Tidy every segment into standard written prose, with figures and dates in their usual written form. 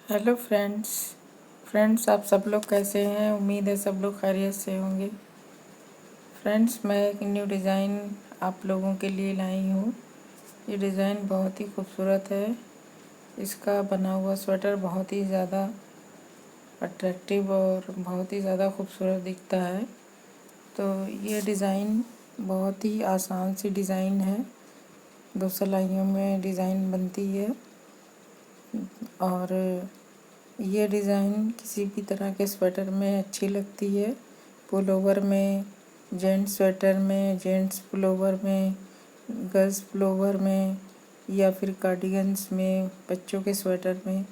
Hello friends आप सब लोग कैसे हैं। उम्मीद है सब लोग खैरियत से होंगे। फ्रेंड्स मैं एक न्यू डिज़ाइन आप लोगों के लिए लाई हूँ। ये डिज़ाइन बहुत ही खूबसूरत है। इसका बना हुआ स्वेटर बहुत ही ज़्यादा अट्रैक्टिव और बहुत ही ज़्यादा खूबसूरत दिखता है। तो ये डिज़ाइन बहुत ही आसान सी डिज़ाइन है। 2 सिलाइयों में डिज़ाइन बनती है और ये डिज़ाइन किसी भी तरह के स्वेटर में अच्छी लगती है। पुलोवर में, जेंट्स स्वेटर में, जेंट्स पुलोवर में, गर्ल्स पुलोवर में या फिर कार्डिगन्स में, बच्चों के स्वेटर में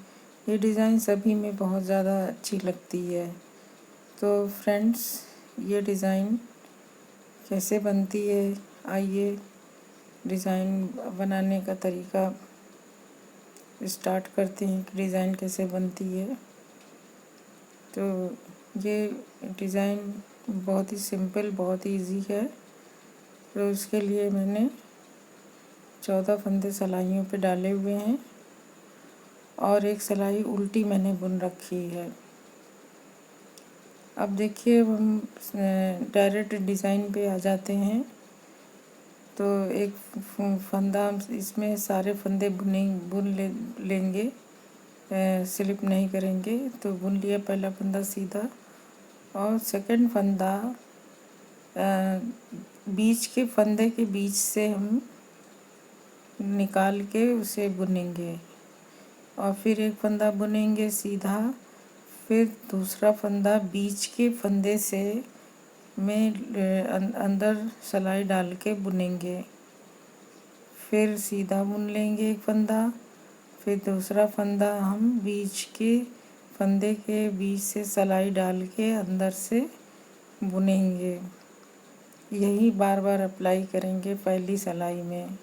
ये डिज़ाइन सभी में बहुत ज़्यादा अच्छी लगती है। तो फ्रेंड्स ये डिज़ाइन कैसे बनती है, आइए डिज़ाइन बनाने का तरीका स्टार्ट करते हैं कि डिज़ाइन कैसे बनती है। तो ये डिज़ाइन बहुत ही सिंपल, बहुत ही इजी है। तो इसके लिए मैंने 14 फंदे सिलाइयों पे डाले हुए हैं और एक सिलाई उल्टी मैंने बुन रखी है। अब देखिए हम डायरेक्ट डिज़ाइन पे आ जाते हैं। तो एक फंदा इसमें सारे फंदे बुन लेंगे, स्लिप नहीं करेंगे। तो बुन लिया पहला फंदा सीधा और सेकंड फंदा बीच के फंदे के बीच से हम निकाल के उसे बुनेंगे और फिर एक फंदा बुनेंगे सीधा, फिर दूसरा फंदा बीच के फंदे से अंदर सिलाई डाल के बुनेंगे, फिर सीधा बुन लेंगे एक फंदा, फिर दूसरा फंदा हम बीच के फंदे के बीच से सिलाई डाल के अंदर से बुनेंगे। यही बार बार अप्लाई करेंगे पहली सिलाई में।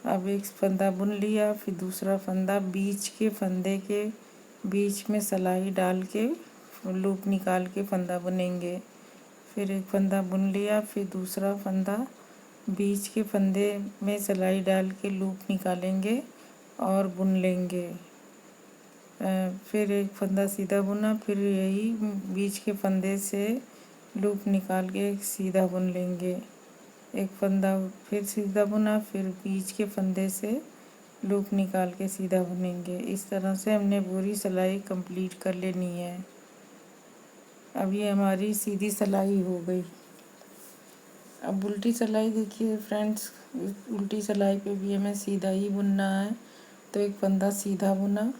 अब एक फंदा बुन लिया, फिर दूसरा फंदा बीच के फंदे के बीच में सिलाई डाल के लूप निकाल के फंदा बुनेंगे। फिर एक फंदा बुन लिया, फिर दूसरा फंदा बीच के फंदे में सिलाई डाल के लूप निकालेंगे और बुन लेंगे। फिर एक फंदा सीधा बुना, फिर यही बीच के फंदे से लूप निकाल के सीधा बुन लेंगे। एक फंदा फिर सीधा बुना, फिर बीच के फंदे से लूप निकाल के सीधा बुनेंगे। इस तरह से हमने पूरी सिलाई कंप्लीट कर लेनी है। अब ये हमारी सीधी सिलाई हो गई। अब उल्टी सिलाई देखिए फ्रेंड्स, उल्टी सिलाई पे भी हमें सीधा ही बुनना है। तो एक फंदा सीधा बुना।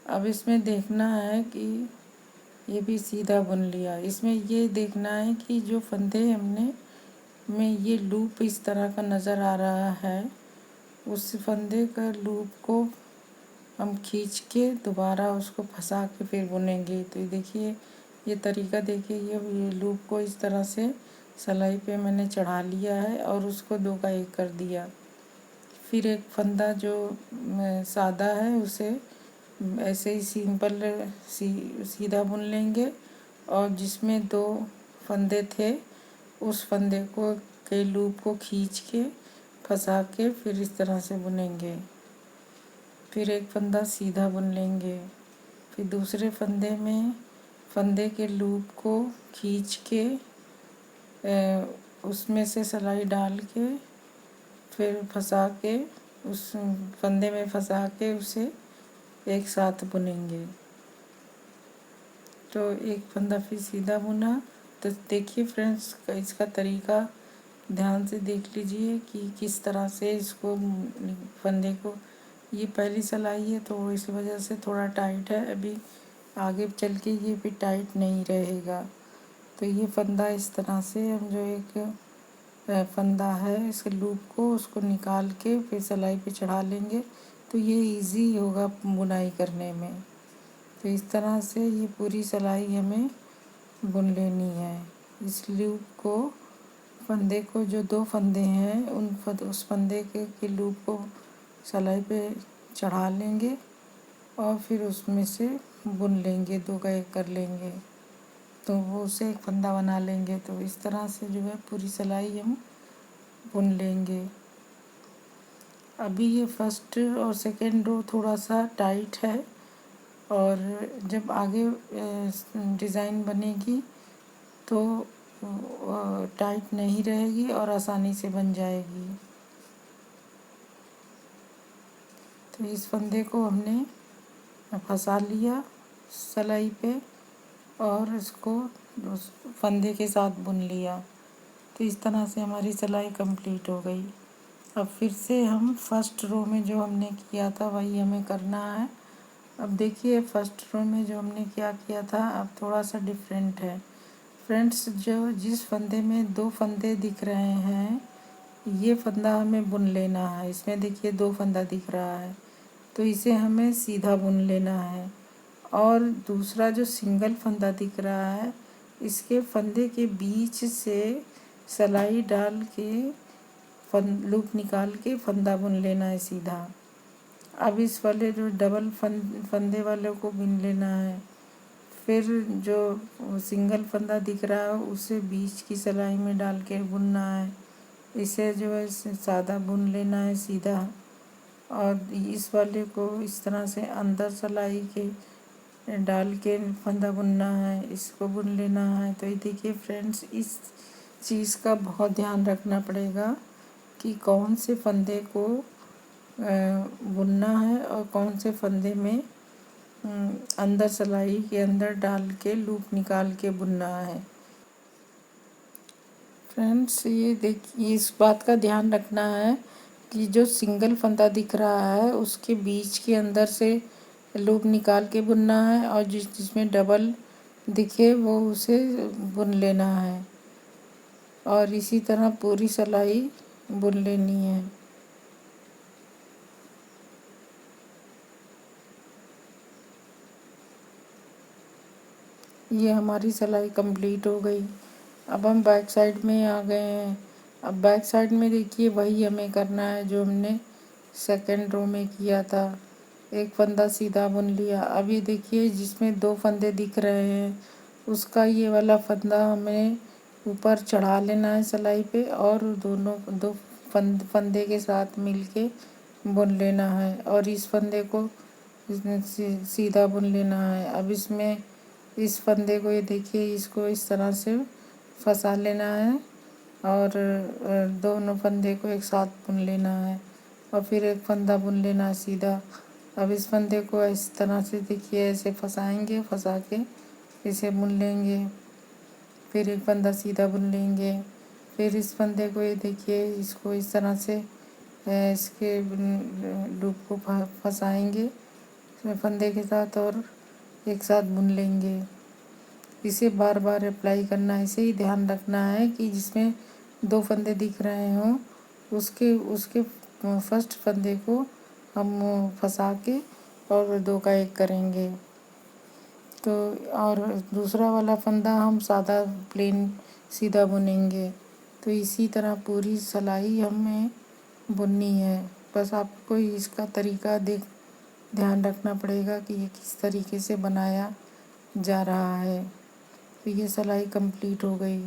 अब इसमें देखना है कि ये भी सीधा बुन लिया। इसमें ये देखना है कि जो फंदे हमने में ये लूप इस तरह का नज़र आ रहा है, उस फंदे का लूप को हम खींच के दोबारा उसको फंसा के फिर बुनेंगे। तो देखिए ये तरीका देखिए, ये लूप को इस तरह से सिलाई पे मैंने चढ़ा लिया है और उसको 2 का 1 कर दिया। फिर एक फंदा जो सादा है उसे ऐसे ही सिंपल सीधा बुन लेंगे और जिसमें 2 फंदे थे उस फंदे को के लूप को खींच के फंसा के फिर इस तरह से बुनेंगे। फिर एक फंदा सीधा बुन लेंगे, फिर दूसरे फंदे में फंदे के लूप को खींच के उसमें से सिलाई डाल के फिर फंसा के उस फंदे में फंसा के उसे एक साथ बुनेंगे। तो एक फंदा फिर सीधा बुना। तो देखिए फ्रेंड्स इसका तरीका ध्यान से देख लीजिए कि किस तरह से इसको फंदे को, ये पहली सिलाई है तो इस वजह से थोड़ा टाइट है, अभी आगे चल के ये भी टाइट नहीं रहेगा। तो ये फंदा इस तरह से हम जो एक फंदा है इस लूप को उसको निकाल के फिर सिलाई पे चढ़ा लेंगे। तो ये इजी होगा बुनाई करने में। तो इस तरह से ये पूरी सिलाई हमें बुन लेनी है। इस लूप को फंदे को जो 2 फंदे हैं उस फंदे के लूप को सिलाई पे चढ़ा लेंगे और फिर उसमें से बुन लेंगे, 2 का 1 कर लेंगे। तो वो उसे एक फंदा बना लेंगे। तो इस तरह से जो है पूरी सिलाई हम बुन लेंगे। अभी ये फर्स्ट और सेकंड रो थोड़ा सा टाइट है और जब आगे डिज़ाइन बनेगी तो टाइट नहीं रहेगी और आसानी से बन जाएगी। तो इस फंदे को हमने फंसा लिया सिलाई पे और इसको उस फंदे के साथ बुन लिया। तो इस तरह से हमारी सिलाई कंप्लीट हो गई। अब फिर से हम फर्स्ट रो में जो हमने किया था वही हमें करना है। अब देखिए फर्स्ट रो में जो हमने क्या किया था अब थोड़ा सा डिफरेंट है। फ्रेंड्स, जो जिस फंदे में 2 फंदे दिख रहे हैं ये फंदा हमें बुन लेना है। इसमें देखिए 2 फंदा दिख रहा है तो इसे हमें सीधा बुन लेना है। और दूसरा जो सिंगल फंदा दिख रहा है इसके फंदे के बीच से सिलाई डाल के लूप निकाल के फंदा बुन लेना है सीधा। अब इस वाले जो डबल फंदे वाले को बुन लेना है। फिर जो सिंगल फंदा दिख रहा है उसे बीच की सिलाई में डाल के बुनना है। इसे जो है सादा बुन लेना है सीधा। और इस वाले को इस तरह से अंदर सिलाई के डाल के फंदा बुनना है, इसको बुन लेना है। तो ये देखिए फ्रेंड्स, इस चीज़ का बहुत ध्यान रखना पड़ेगा कि कौन से फंदे को बुनना है और कौन से फंदे में अंदर सिलाई के अंदर डाल के लूप निकाल के बुनना है। फ्रेंड्स, ये देखिए इस बात का ध्यान रखना है कि जो सिंगल फंदा दिख रहा है उसके बीच के अंदर से लूप निकाल के बुनना है और जिसमें डबल दिखे वो उसे बुन लेना है और इसी तरह पूरी सिलाई बुन लेनी है। ये हमारी सिलाई कंप्लीट हो गई। अब हम बैक साइड में आ गए हैं। अब बैक साइड में देखिए वही हमें करना है जो हमने सेकंड रो में किया था। एक फंदा सीधा बुन लिया। अब ये देखिए जिसमें 2 फंदे दिख रहे हैं उसका ये वाला फंदा हमें ऊपर चढ़ा लेना है सिलाई पे और दोनों 2 फंदे के साथ मिलके बुन लेना है और इस फंदे को सीधा बुन लेना है। अब इसमें इस फंदे को ये देखिए इसको इस तरह से फंसा लेना है और दोनों फंदे को एक साथ बुन लेना है और फिर एक फंदा बुन लेना है सीधा। अब इस फंदे को इस तरह से देखिए ऐसे फंसाएंगे, फंसा के इसे बुन लेंगे। फिर एक फंदा सीधा बुन लेंगे। फिर इस फंदे को ये देखिए इसको इस तरह से इसके लूप को फंसाएंगे फंदे के साथ और एक साथ बुन लेंगे। इसे बार बार अप्लाई करना है। इसे ही ध्यान रखना है कि जिसमें 2 फंदे दिख रहे हों उसके उसके फर्स्ट फंदे को हम फंसा के और 2 का 1 करेंगे। तो और दूसरा वाला फंदा हम सादा प्लेन सीधा बुनेंगे। तो इसी तरह पूरी सिलाई हमें बुननी है। बस आपको इसका तरीका ध्यान रखना पड़ेगा कि ये किस तरीके से बनाया जा रहा है। तो ये सिलाई कंप्लीट हो गई।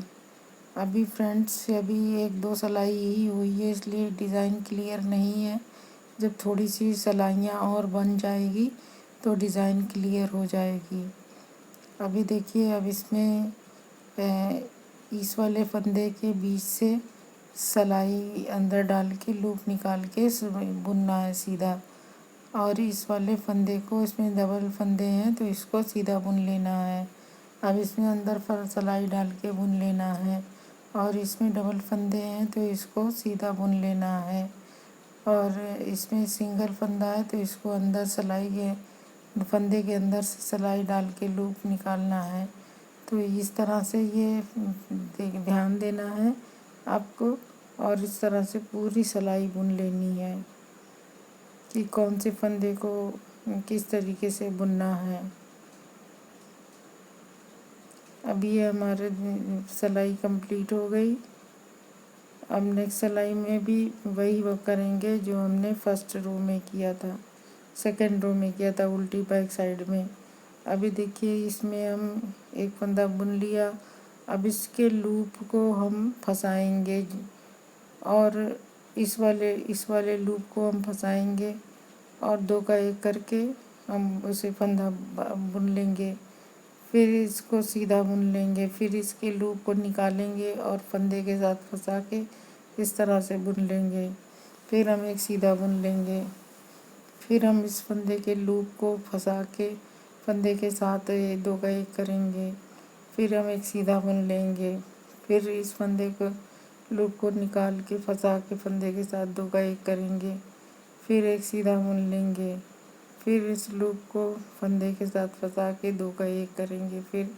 अभी फ्रेंड्स अभी 1-2 सिलाई ही हुई है इसलिए डिज़ाइन क्लियर नहीं है। जब थोड़ी सी सिलाइयाँ और बन जाएगी तो डिज़ाइन क्लियर हो जाएगी। अभी देखिए अब इसमें इस वाले फंदे के बीच से सिलाई अंदर डाल के लूप निकाल के बुनना है सीधा और इस वाले फंदे को इसमें डबल फंदे हैं तो इसको सीधा बुन लेना है। अब इसमें अंदर सिलाई डाल के बुन लेना है और इसमें डबल फंदे हैं तो इसको सीधा बुन लेना है और इसमें सिंगल फंदा है तो इसको अंदर सिलाई के फंदे के अंदर से सिलाई डाल के लूप निकालना है। तो इस तरह से ये ध्यान देना है आपको और इस तरह से पूरी सिलाई बुन लेनी है कि कौन से फंदे को किस तरीके से बुनना है। अब ये हमारे सिलाई कंप्लीट हो गई। अब नेक्स्ट सिलाई में भी वही वो करेंगे जो हमने फर्स्ट रो में किया था, सेकंड रो में किया था उल्टी बैक साइड में। अभी देखिए इसमें हम एक फंदा बुन लिया। अब इसके लूप को हम फंसाएंगे और इस वाले लूप को हम फंसाएंगे और 2 का 1 करके हम उसे फंदा बुन लेंगे। फिर इसको सीधा बुन लेंगे, फिर इसके लूप को निकालेंगे और फंदे के साथ फंसा के इस तरह से बुन लेंगे। फिर हम एक सीधा बुन लेंगे। फिर हम इस फंदे के लूप को फंसा के फंदे के साथ दो का एक करेंगे। फिर हम एक सीधा बुन लेंगे। फिर इस फंदे को लूप को निकाल के फंसा के फंदे के साथ दो का एक करेंगे। फिर एक सीधा बुन लेंगे। फिर इस लूप को फंदे के साथ फंसा के दो का एक करेंगे। फिर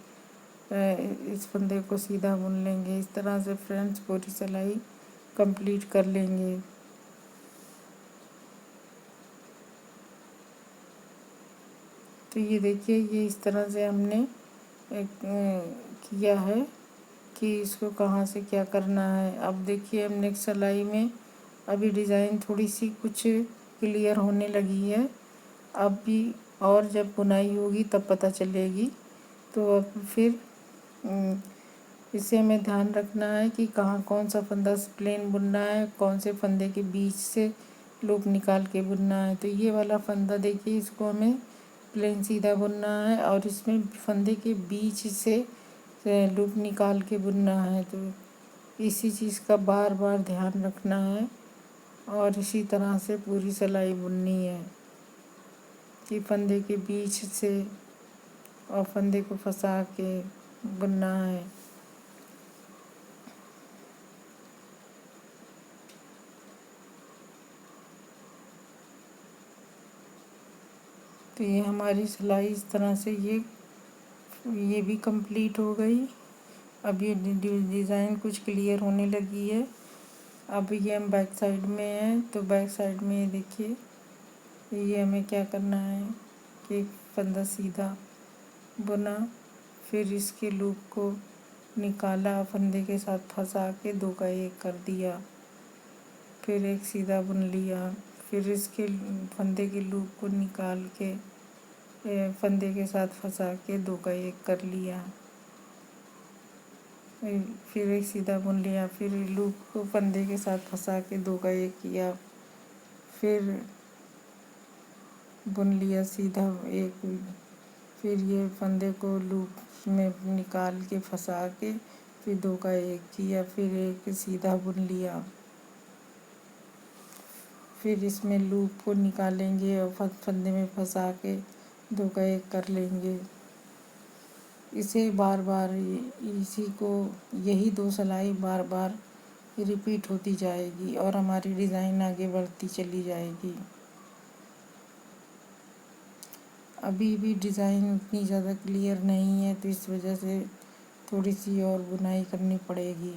इस फंदे को सीधा बुन लेंगे। इस तरह से फ्रेंड्स पूरी सिलाई कंप्लीट कर लेंगे। तो ये देखिए, ये इस तरह से हमने किया है कि इसको कहाँ से क्या करना है। अब देखिए, हम नेक्स्ट सिलाई में अभी डिज़ाइन थोड़ी सी कुछ क्लियर होने लगी है। अब भी और जब बुनाई होगी तब पता चलेगी। तो अब फिर इसे हमें ध्यान रखना है कि कहाँ कौन सा फंदा प्लेन बुनना है, कौन से फंदे के बीच से लूप निकाल के बुनना है। तो ये वाला फंदा देखिए, इसको हमें प्लेन सीधा बुनना है और इसमें फंदे के बीच से लूप निकाल के बुनना है। तो इसी चीज़ का बार बार ध्यान रखना है और इसी तरह से पूरी सिलाई बुननी है कि फंदे के बीच से और फंदे को फंसा के बुनना है। तो ये हमारी सिलाई इस तरह से ये भी कंप्लीट हो गई। अब ये डिज़ाइन कुछ क्लियर होने लगी है। अब ये हम बैक साइड में हैं, तो बैक साइड में ये देखिए, ये हमें क्या करना है कि एक फंदा सीधा बुना, फिर इसके लूप को निकाला, फंदे के साथ फंसा के दो का एक कर दिया, फिर एक सीधा बुन लिया, फिर इसके फंदे के लूप को निकाल के फंदे के साथ फंसा के दो का एक कर लिया, फिर एक सीधा बुन लिया, फिर लूप को फंदे के साथ फंसा के दो का एक किया, फिर बुन लिया सीधा एक, फिर ये फंदे को लूप में निकाल के फंसा के फिर दो का एक किया, फिर एक सीधा बुन लिया, फिर इसमें लूप को निकालेंगे और फंदे में फंसा के दो का एक कर लेंगे। इसे बार बार इसी को यही दो सिलाई बार बार रिपीट होती जाएगी और हमारी डिज़ाइन आगे बढ़ती चली जाएगी। अभी भी डिज़ाइन उतनी ज़्यादा क्लियर नहीं है, तो इस वजह से थोड़ी सी और बुनाई करनी पड़ेगी।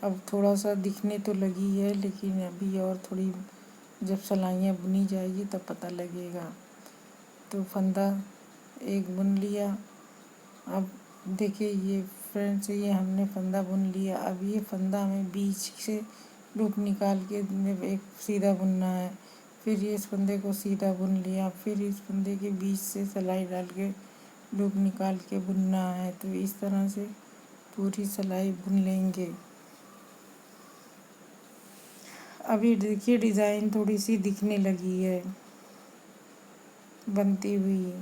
अब थोड़ा सा दिखने तो लगी है, लेकिन अभी और थोड़ी जब सिलाइयाँ बुनी जाएगी तब पता लगेगा। तो फंदा एक बुन लिया। अब देखिए ये फ्रेंड्स, ये हमने फंदा बुन लिया। अब ये फंदा हमें बीच से लूप निकाल के एक सीधा बुनना है। फिर ये इस फंदे को सीधा बुन लिया, फिर इस फंदे के बीच से सिलाई डाल के लूप निकाल के बुनना है। तो इस तरह से पूरी सिलाई बुन लेंगे। अभी देखिए, डिज़ाइन थोड़ी सी दिखने लगी है बनती हुई।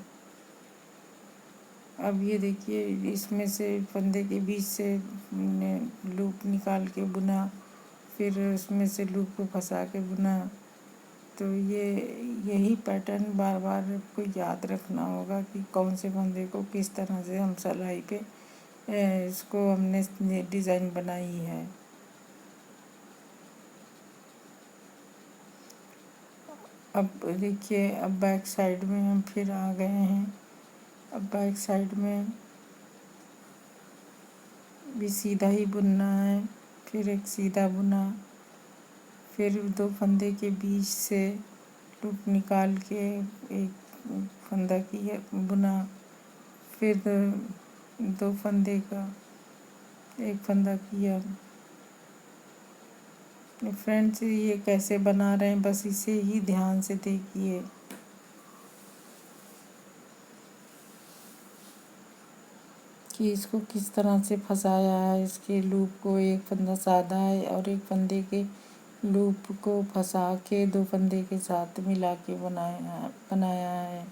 अब ये देखिए, इसमें से फंदे के बीच से लूप निकाल के बुना, फिर उसमें से लूप को फंसा के बुना। तो यही पैटर्न बार बार आपको याद रखना होगा कि कौन से फंदे को किस तरह से हम सिलाई पे इसको हमने डिज़ाइन बनाई है। अब देखिए, अब बैक साइड में हम फिर आ गए हैं। अब बैक साइड में भी सीधा ही बुनना है। फिर एक सीधा बुना, फिर दो फंदे के बीच से लूप निकाल के एक फंदा किया बुना, फिर दो फंदे का एक फंदा किया। फ्रेंड्स, ये कैसे बना रहे हैं बस इसे ही ध्यान से देखिए। कि इसको किस तरह से फंसाया है। इसके लूप को एक फंदा सादा है और एक फंदे के लूप को फंसा के 2 फंदे के साथ मिला के बनाया है।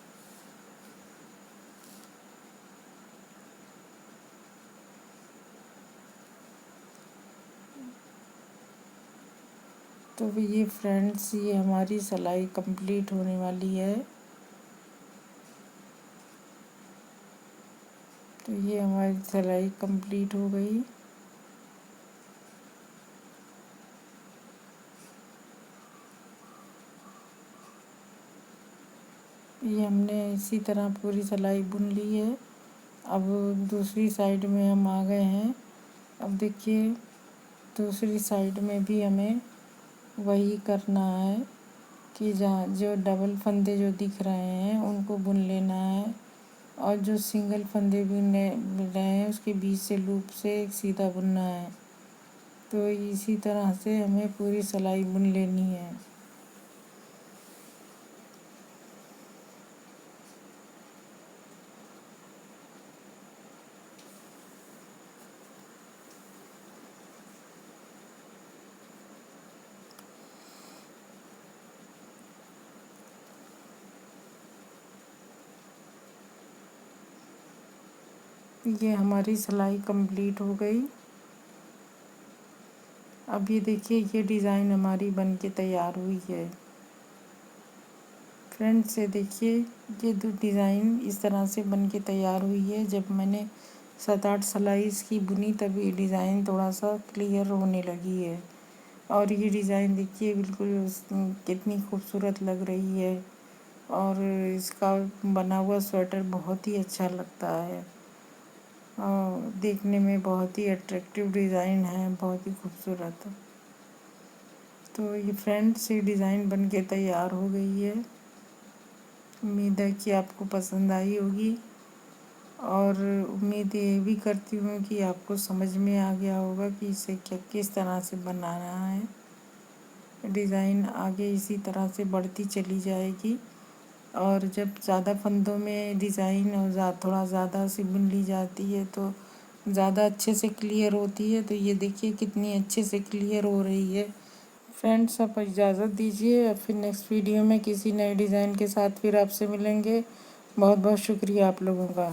तो ये फ्रेंड्स, ये हमारी सिलाई कंप्लीट होने वाली है। तो ये हमारी सिलाई कंप्लीट हो गई। ये हमने इसी तरह पूरी सिलाई बुन ली है। अब दूसरी साइड में हम आ गए हैं। अब देखिए, दूसरी साइड में भी हमें वही करना है कि जहाँ जो डबल फंदे जो दिख रहे हैं उनको बुन लेना है, और जो सिंगल फंदे बुन रहे हैं उसके बीच से लूप से एक सीधा बुनना है। तो इसी तरह से हमें पूरी सिलाई बुन लेनी है। ये हमारी सिलाई कंप्लीट हो गई। अब ये देखिए, ये डिज़ाइन हमारी बन के तैयार हुई है। फ्रेंड्स, ये देखिए, ये डिज़ाइन इस तरह से बन के तैयार हुई है। जब मैंने 7-8 सिलाई इसकी बुनी तब ये डिज़ाइन थोड़ा सा क्लियर होने लगी है। और ये डिज़ाइन देखिए बिल्कुल कितनी खूबसूरत लग रही है, और इसका बना हुआ स्वेटर बहुत ही अच्छा लगता है। और देखने में बहुत ही अट्रैक्टिव डिज़ाइन है, बहुत ही खूबसूरत। तो ये फ्रेंड्स, ये डिज़ाइन बन के तैयार हो गई है। उम्मीद है कि आपको पसंद आई होगी, और उम्मीद ये भी करती हूँ कि आपको समझ में आ गया होगा कि इसे किस तरह से बनाना है। डिज़ाइन आगे इसी तरह से बढ़ती चली जाएगी, और जब ज़्यादा फंदों में डिज़ाइन और थोड़ा ज़्यादा सी बुन ली जाती है तो ज़्यादा अच्छे से क्लियर होती है। तो ये देखिए कितनी अच्छे से क्लियर हो रही है। फ्रेंड्स, आप इजाज़त दीजिए, फिर नेक्स्ट वीडियो में किसी नए डिज़ाइन के साथ फिर आपसे मिलेंगे। बहुत बहुत शुक्रिया आप लोगों का।